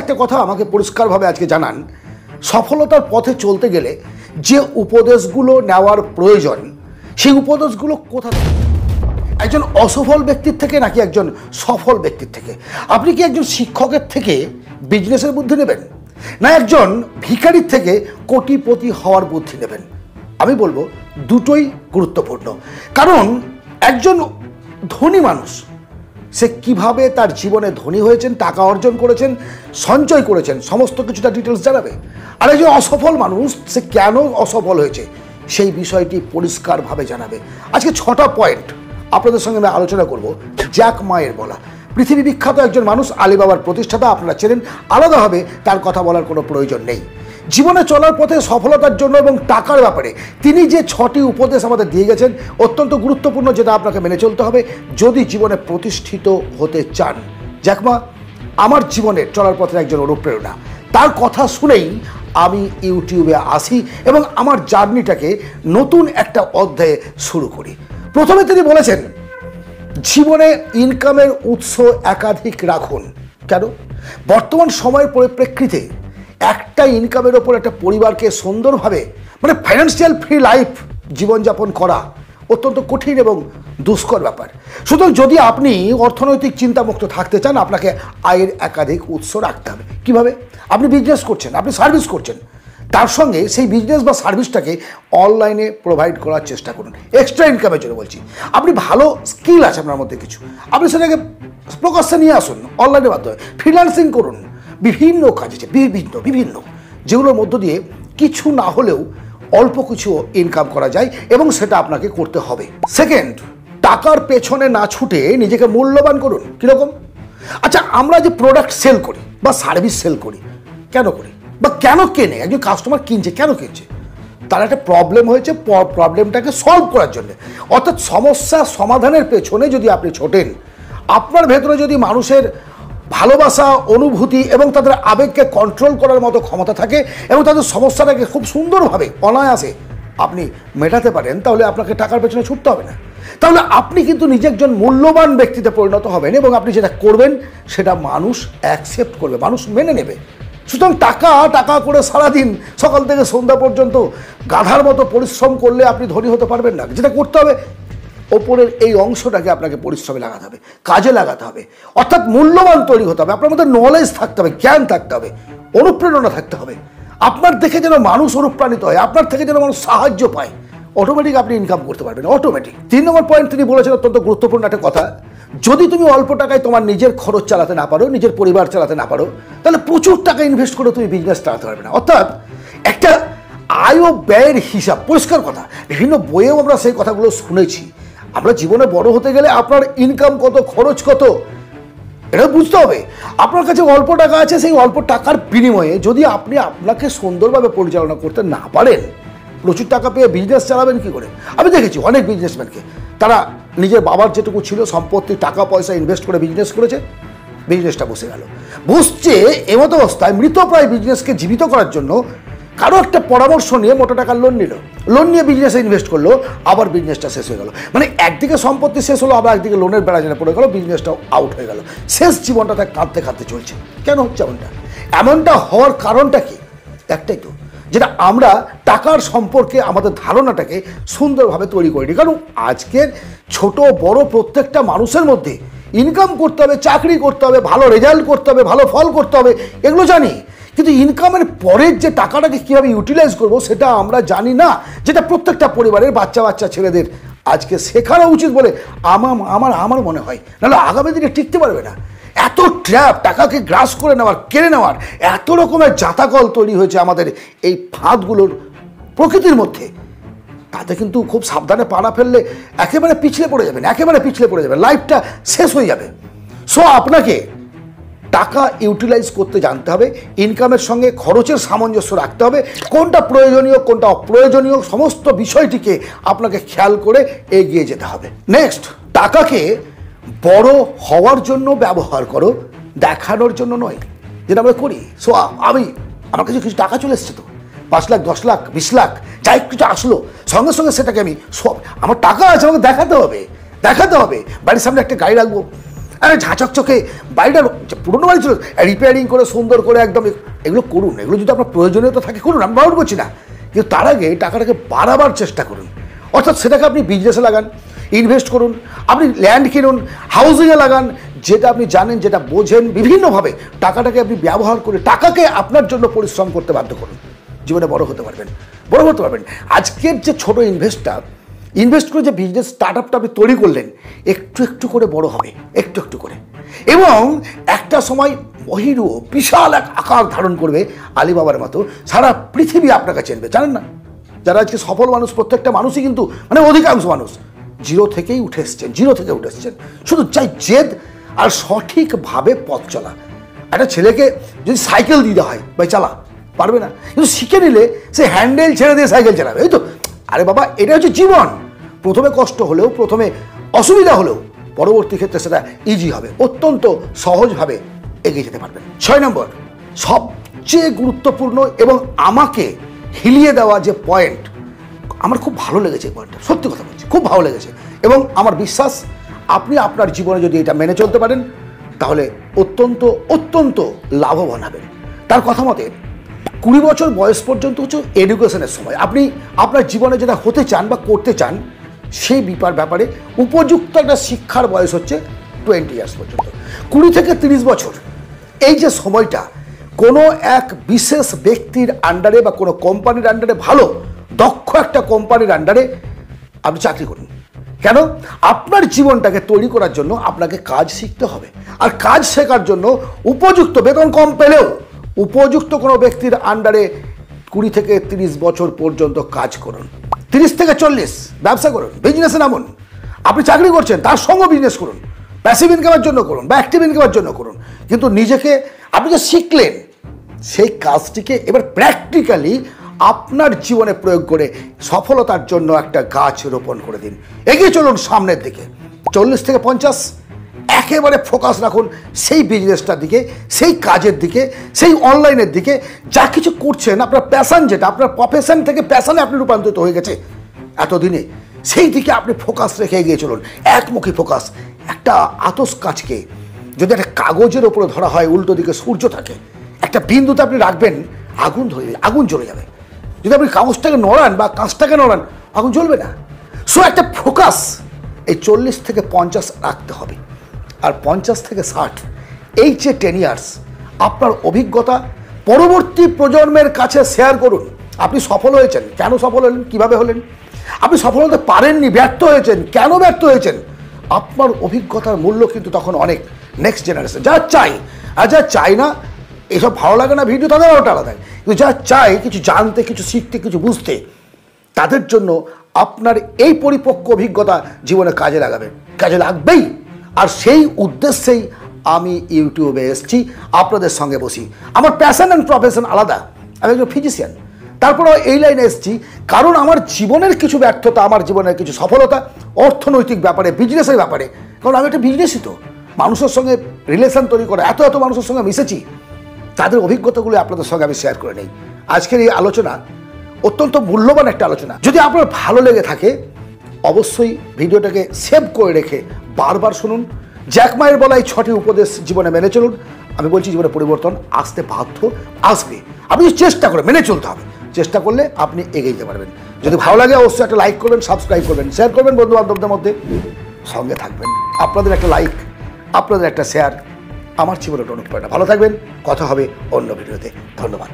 একটা কথা আমাকে পরিষ্কারভাবে আজকে জানান, সফলতার পথে চলতে গেলে যে উপদেশগুলো নেওয়ার প্রয়োজন সেই উপদেশগুলো কোথা থেকে? একজন অসফল ব্যক্তির থেকে নাকি একজন সফল ব্যক্তির থেকে? আপনি কি একজন শিক্ষকের থেকে বিজনেসের বুদ্ধি নেবেন, না একজন ভিখারির থেকে কোটিপতি হওয়ার বুদ্ধি নেবেন? আমি বলবো দুটোই গুরুত্বপূর্ণ। কারণ একজন ধনী মানুষ সে কিভাবে তার জীবনে ধনী হয়েছেন, টাকা অর্জন করেছেন, সঞ্চয় করেছেন, সমস্ত কিছুটা ডিটেলস জানাবে। আর একজন অসফল মানুষ সে কেন অসফল হয়েছে সেই বিষয়টি পরিষ্কারভাবে জানাবে। আজকে 6টা পয়েন্ট আপনাদের সঙ্গে আমি আলোচনা করব। জ্যাক মায়ের বলা, পৃথিবী বিখ্যাত একজন মানুষ, আলিবাবার প্রতিষ্ঠাতা, আপনারা চেনেন, আলাদাভাবে তার কথা বলার কোনো প্রয়োজন নেই। জীবনে চলার পথে সফলতার জন্য এবং টাকার ব্যাপারে তিনি যে 6টি উপদেশ আমাদের দিয়ে গেছেন অত্যন্ত গুরুত্বপূর্ণ, যেটা আপনাকে মেনে চলতে হবে যদি জীবনে প্রতিষ্ঠিত হতে চান। জ্যাক মা আমার জীবনের চলার পথের একজন অনুপ্রেরণা। তার কথা শুনেই আমি ইউটিউবে আসি এবং আমার জার্নিটাকে নতুন একটা অধ্যায়ে শুরু করি। প্রথমে তিনি বলেছেন জীবনে ইনকামের উৎস একাধিক রাখুন। কেন? বর্তমান সময়ের পরিপ্রেক্ষিতে একটা ইনকামের ওপর একটা পরিবারকে সুন্দরভাবে ফাইন্যান্সিয়াল ফ্রি লাইফ জীবনযাপন করা অত্যন্ত কঠিন এবং দুষ্কর ব্যাপার। সুতরাং যদি আপনি অর্থনৈতিক চিন্তামুক্ত থাকতে চান আপনাকে আয়ের একাধিক উৎস রাখতে হবে। কিভাবে? আপনি বিজনেস করছেন, আপনি সার্ভিস করছেন, তার সঙ্গে সেই বিজনেস বা সার্ভিসটাকে অনলাইনে প্রোভাইড করার চেষ্টা করুন। এক্সট্রা ইনকামের জন্য বলছি। আপনি ভালো স্কিল আছে আপনার মধ্যে কিছু, আপনি সেটাকে প্রকাশ্যে নিয়ে আসুন, অনলাইনের মাধ্যমে ফ্রিল্যান্সিং করুন। বিভিন্ন কাজ আছে, বিভিন্ন যেগুলোর মধ্য দিয়ে কিছু না হলেও অল্প কিছু ইনকাম করা যায় এবং সেটা আপনাকে করতে হবে। সেকেন্ড, টাকার পেছনে না ছুটে নিজেকে মূল্যবান করুন। কীরকম? আচ্ছা, আমরা যে প্রোডাক্ট সেল করি বা সার্ভিস সেল করি, কেন করি বা কেন কেনে? একজন কাস্টমার কিনছে, কেন কিনছে? তার একটা প্রবলেম হয়েছে, প্রবলেমটাকে সলভ করার জন্য। অর্থাৎ সমস্যা সমাধানের পেছনে যদি আপনি ছোটেন, আপনার ভেতরে যদি মানুষের ভালোবাসা, অনুভূতি এবং তাদের আবেগকে কন্ট্রোল করার মতো ক্ষমতা থাকে এবং তাদের সমস্যাটাকে খুব সুন্দরভাবে অনায়াসে আপনি মেটাতে পারেন, তাহলে আপনাকে টাকার পেছনে ছুটতে হবে না। তাহলে আপনি কিন্তু নিজে একজন মূল্যবান ব্যক্তিতে পরিণত হবেন এবং আপনি যেটা করবেন সেটা মানুষ অ্যাকসেপ্ট করবে, মানুষ মেনে নেবে। সুতরাং টাকা করে সারাদিন সকাল থেকে সন্ধ্যা পর্যন্ত গাধার মতো পরিশ্রম করলে আপনি ধনী হতে পারবেন না। যেটা করতে হবে, ওপরের এই অংশটাকে আপনাকে পরিশ্রমে লাগাতে হবে, কাজে লাগাতে হবে। অর্থাৎ মূল্যবান তৈরি হতে হবে, আপনার মধ্যে নলেজ থাকতে হবে, জ্ঞান থাকতে হবে, অনুপ্রেরণা থাকতে হবে। আপনার দেখে যেন মানুষ অনুপ্রাণিত হয়, আপনার থেকে যেন মানুষ সাহায্য পায়, অটোমেটিক আপনি ইনকাম করতে পারবেন, অটোমেটিক। 3 নম্বর পয়েন্ট তিনি বলেছেন অত্যন্ত গুরুত্বপূর্ণ একটা কথা। যদি তুমি অল্প টাকায় তোমার নিজের খরচ চালাতে না পারো, নিজের পরিবার চালাতে না পারো, তাহলে প্রচুর টাকা ইনভেস্ট করে তুমি বিজনেস চালাতে পারবে না। অর্থাৎ একটা আয় ও ব্যয়ের হিসাব, পরিষ্কার কথা। বিভিন্ন বইয়েও আমরা সেই কথাগুলো শুনেছি। আমরা জীবনে বড় হতে গেলে আপনার ইনকাম কত, খরচ কত, এটা বুঝতে হবে। আপনার কাছে অল্প টাকা আছে, সেই অল্প টাকার বিনিময়ে যদি আপনি আপনাকে সুন্দরভাবে পরিচালনা করতে না পারেন, প্রচুর টাকা পেয়ে বিজনেস চালাবেন কি করে? আমি দেখেছি অনেক বিজনেসম্যানকে, তারা নিজের বাবার যেটুকু ছিল সম্পত্তি, টাকা পয়সা ইনভেস্ট করে বিজনেস করেছে, বিজনেসটা বসে গেল। বসছে এমত অবস্থায় মৃতপ্রায় বিজনেসকে জীবিত করার জন্য কারো একটা পরামর্শ নিয়ে মোটা টাকার লোন নিল, লোন নিয়ে বিজনেসে ইনভেস্ট করলো, আবার বিজনেসটা শেষ হয়ে গেল। একদিকে সম্পত্তি শেষ হলো, আবার একদিকে লোনের বেড়া জেনে পড়ে গেল, বিজনেসটাও আউট হয়ে গেল। শেষ জীবনটা তার কাঁদতে চলছে। কেন হচ্ছে এমনটা হওয়ার কারণটা কি? একটাই তো, যেটা আমরা টাকার সম্পর্কে আমাদের ধারণাটাকে সুন্দরভাবে তৈরি করিনি। কারণ আজকের ছোট বড় প্রত্যেকটা মানুষের মধ্যে ইনকাম করতে হবে, চাকরি করতে হবে, ভালো রেজাল্ট করতে হবে, ভালো ফল করতে হবে, এগুলো জানি। কিন্তু ইনকামের পরের যে টাকাটাকে কীভাবে ইউটিলাইজ করবো সেটা আমরা জানি না, যেটা প্রত্যেকটা পরিবারের বাচ্চা ছেলেদের আজকে শেখানো উচিত বলে আমার মনে হয়। নাহলে আগামী দিনে টিকতে পারবে না। এত ট্র্যাপ, টাকাকে গ্রাস করে নেওয়ার, কেড়ে নেওয়ার এত রকমের জাতাকল তৈরি হয়েছে আমাদের এই ফাঁদগুলোর প্রকৃতির মধ্যে। তাতে কিন্তু খুব সাবধানে পা না ফেললে একেবারে পিছলে পড়ে যাবেন, লাইফটা শেষ হয়ে যাবে। সো আপনাকে টাকা ইউটিলাইজ করতে জানতে হবে, ইনকামের সঙ্গে খরচের সামঞ্জস্য রাখতে হবে, কোনটা প্রয়োজনীয় কোনটা অপ্রয়োজনীয় সমস্ত বিষয়টিকে আপনাকে খেয়াল করে এগিয়ে যেতে হবে। নেক্সট, টাকাকে বড় হওয়ার জন্য ব্যবহার করো, দেখানোর জন্য নয়, যেটা আমরা করি। সো আমার কাছে কিছু টাকা চলে এসছে, তো 5 লাখ 10 লাখ 20 লাখ যাই কিছু আসলো, সঙ্গে সঙ্গে সেটাকে আমি আমার টাকা আছে, আমাকে দেখাতে হবে। বাড়ির সামনে একটা গাড়ি রাখবো, ঝাঁচকচকে বাড়িটা পুরোনো বাড়ি ছিল রিপেয়ারিং করে সুন্দর করে একদম এগুলো করুন। এগুলো যদি আপনার প্রয়োজনীয়তা থাকে করুন, আমি বারণ করছি না, কিন্তু তার আগে টাকাটাকে বাড়াবার চেষ্টা করুন। অর্থাৎ সেটাকে আপনি বিজনেসে লাগান, ইনভেস্ট করুন, আপনি ল্যান্ড কিনুন, হাউজিংয়ে লাগান, যেটা আপনি জানেন, যেটা বোঝেন, বিভিন্নভাবে টাকাটাকে আপনি ব্যবহার করে টাকাকে আপনার জন্য পরিশ্রম করতে বাধ্য করুন। জীবনে বড় হতে পারবেন, বড় হতে পারবেন। আজকের যে ছোট ইনভেস্ট করে যে বিজনেস স্টার্ট আপটা আপনি তৈরি করলেন, একটু একটু করে বড় হবে, একটু একটু করে, এবং একটা সময় মহিরু বিশাল এক আকার ধারণ করবে আলিবাবার মতো। সারা পৃথিবী আপনাকে চিনবে। জানেন না, যারা আজকে সফল মানুষ, প্রত্যেকটা মানুষই কিন্তু অধিকাংশ মানুষ জিরো থেকে উঠে এসছেন। শুধু চাই জেদ আর সঠিকভাবে পথ চলা। একটা ছেলেকে যদি সাইকেল দিতে হয়, ভাই চালা, পারবে না, কিন্তু শিখে নিলে সে হ্যান্ডেল ছেড়ে দিয়ে সাইকেল চালাবে। এই তো, আরে বাবা, এটা হচ্ছে জীবন। প্রথমে কষ্ট হলেও, প্রথমে অসুবিধা হলেও, পরবর্তী ক্ষেত্রে সেটা ইজি হবে, অত্যন্ত সহজভাবে এগিয়ে যেতে পারবেন। 6 নম্বর, সবচেয়ে গুরুত্বপূর্ণ এবং আমাকে হিলিয়ে দেওয়া যে পয়েন্ট, আমার খুব ভালো লেগেছে এই পয়েন্টটা, সত্যি কথা বলছি, খুব ভালো লেগেছে, এবং আমার বিশ্বাস আপনি আপনার জীবনে যদি এটা মেনে চলতে পারেন তাহলে অত্যন্ত অত্যন্ত লাভবান হবেন। তার কথা মতে 20 বছর বয়স পর্যন্ত হচ্ছে এডুকেশনের সময়। আপনি আপনার জীবনে যেটা হতে চান বা করতে চান সেই ব্যাপারে উপযুক্ত একটা শিক্ষার বয়স হচ্ছে 20 ইয়ার্স পর্যন্ত। 20 থেকে 30 বছর এই যে সময়টা কোনো এক বিশেষ ব্যক্তির আন্ডারে বা কোনো কোম্পানির আন্ডারে, ভালো দক্ষ একটা কোম্পানির আন্ডারে আপনি চাকরি করুন। কেন? আপনার জীবনটাকে তৈরি করার জন্য আপনাকে কাজ শিখতে হবে, আর কাজ শেখার জন্য উপযুক্ত, বেতন কম পেলেও উপযুক্ত কোনো ব্যক্তির আন্ডারে 20 থেকে 30 বছর পর্যন্ত কাজ করুন। 30 থেকে 40 ব্যবসা করুন, বিজনেসে নামুন। আপনি চাকরি করছেন, তার সঙ্গে বিজনেস করুন, প্যাসিভ ইনকামের জন্য করুন বা অ্যাক্টিভ ইনকামের জন্য করুন, কিন্তু নিজেকে আপনি যে শিখলেন সেই কাজটিকে এবার প্র্যাকটিক্যালি আপনার জীবনে প্রয়োগ করে সফলতার জন্য একটা গাছ রোপণ করে দিন। এগিয়ে চলুন সামনের দিকে। 40 থেকে 50 একেবারে ফোকাস রাখুন সেই বিজনেসটার দিকে, সেই কাজের দিকে, সেই অনলাইনের দিকে, যা কিছু করছেন, আপনার প্যাশন, যেটা আপনার প্রফেশন থেকে প্যাশনে আপনি রূপান্তরিত হয়ে গেছে এতদিনে, সেই দিকে আপনি ফোকাস রেখে এগিয়ে চলুন। একমুখী ফোকাস। একটা আতস কাঁচকে যদি একটা কাগজের ওপরে ধরা হয়, উল্টো দিকে সূর্য থাকে, একটা বিন্দুতে আপনি রাখবেন, আগুন জ্বলে যাবে। যদি আপনি কাগজটাকে নড়ান বা কাঁচটাকে নড়ান, আগুন জ্বলবে না। সো একটা ফোকাস এই 40 থেকে 50 রাখতে হবে। আর 50 থেকে 60 এই যে 10 ইয়ার্স আপনার অভিজ্ঞতা পরবর্তী প্রজন্মের কাছে শেয়ার করুন। আপনি সফল হয়েছেন, কেন সফল হলেন, কিভাবে হলেন? আপনি সফল হতে পারেননি, ব্যর্থ হয়েছেন, কেন ব্যর্থ হয়েছেন? আপনার অভিজ্ঞতার মূল্য কিন্তু তখন অনেক। নেক্সট জেনারেশন যা চাই, আর যা চাই না, এসব ভালো লাগে না ভিডিও, তাদের ওটা আলাদা, কিন্তু যা চাই কিছু জানতে, কিছু শিখতে, কিছু বুঝতে, তাদের জন্য আপনার এই পরিপক্ক অভিজ্ঞতা জীবনে কাজে লাগবেই। আর সেই উদ্দেশ্যেই আমি ইউটিউবে এসেছি আপনাদের সঙ্গে বসি। আমার প্যাশন অ্যান্ড প্রফেশন আলাদা, আমি একজন ফিজিশিয়ান, তারপরেও এই লাইনে এসেছি কারণ আমার জীবনের কিছু ব্যর্থতা, আমার জীবনের কিছু সফলতা, অর্থনৈতিক ব্যাপারে, বিজনেসের ব্যাপারে, কারণ আমি একটা বিজনেসই তো, মানুষের সঙ্গে রিলেশন তৈরি করে এত মানুষের সঙ্গে মিশেছি, তাদের অভিজ্ঞতাগুলো আপনাদের সঙ্গে আমি শেয়ার করে নেই। আজকের এই আলোচনা অত্যন্ত মূল্যবান একটা আলোচনা। যদি আপনার ভালো লেগে থাকে অবশ্যই ভিডিওটাকে সেভ করে রেখে বারবার শুনুন। জ্যাক মায়ের বলা এই 6টি উপদেশ জীবনে মেনে চলুন। আমি বলছি জীবনে পরিবর্তন আসতে আসবে, আপনি চেষ্টা করে মেনে চলতে হবে। চেষ্টা করলে আপনি এগিয়ে যেতে পারবেন। যদি ভালো লাগে অবশ্যই একটা লাইক করবেন, সাবস্ক্রাইব করবেন, শেয়ার করবেন বন্ধু বান্ধবদের মধ্যে, সঙ্গে থাকবেন। আপনাদের একটা লাইক, আপনাদের একটা শেয়ার আমার জীবনে অনুপ্রেরণা। ভালো থাকবেন, কথা হবে অন্য ভিডিওতে। ধন্যবাদ।